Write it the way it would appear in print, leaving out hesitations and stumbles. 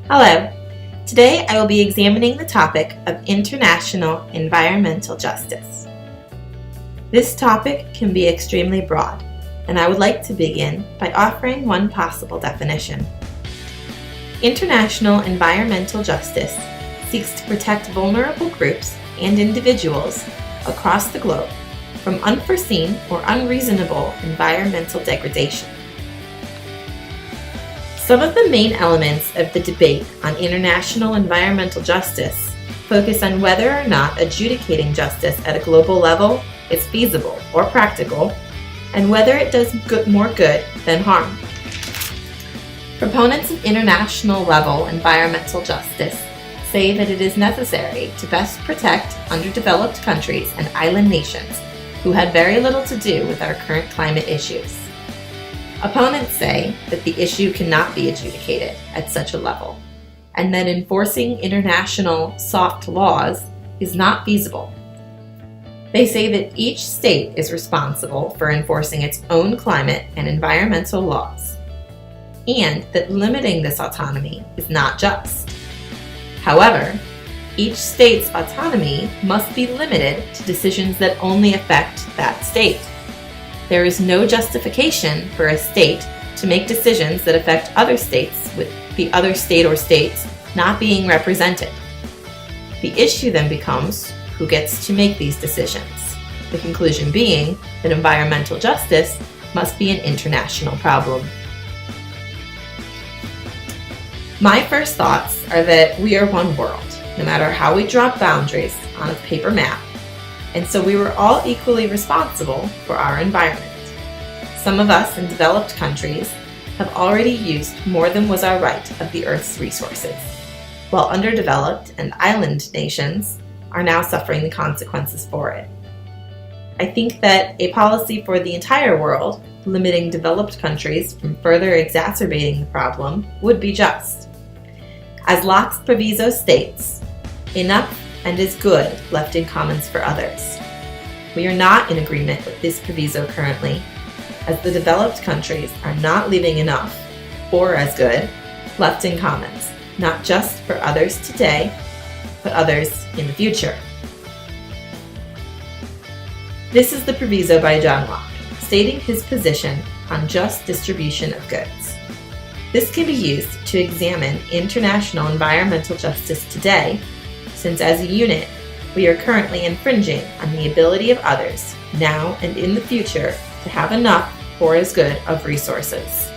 Hello. Today I will be examining the topic of international environmental justice. This topic can be extremely broad, and I would like to begin by offering one possible definition. International environmental justice seeks to protect vulnerable groups and individuals across the globe from unforeseen or unreasonable environmental degradation. Some of the main elements of the debate on international environmental justice focus on whether or not adjudicating justice at a global level is feasible or practical, and whether it does more good than harm. Proponents of international level environmental justice say that it is necessary to best protect underdeveloped countries and island nations who had very little to do with our current climate issues. Opponents say that the issue cannot be adjudicated at such a level, and that enforcing international soft laws is not feasible. They say that each state is responsible for enforcing its own climate and environmental laws, and that limiting this autonomy is not just. However, each state's autonomy must be limited to decisions that only affect that state. There is no justification for a state to make decisions that affect other states with the other state or states not being represented. The issue then becomes who gets to make these decisions, the conclusion being that environmental justice must be an international problem. My first thoughts are that we are one world, no matter how we draw boundaries on a paper map, and so we were all equally responsible for our environment. Some of us in developed countries have already used more than was our right of the Earth's resources, while underdeveloped and island nations are now suffering the consequences for it. I think that a policy for the entire world, limiting developed countries from further exacerbating the problem, would be just. As Locke's proviso states, enough and is good left in commons for others. We are not in agreement with this proviso currently, as the developed countries are not leaving enough, or as good, left in commons, not just for others today, but others in the future. This is the proviso by John Locke, stating his position on just distribution of goods. This can be used to examine international environmental justice today, since as a unit, we are currently infringing on the ability of others, now and in the future, to have enough or as good of resources.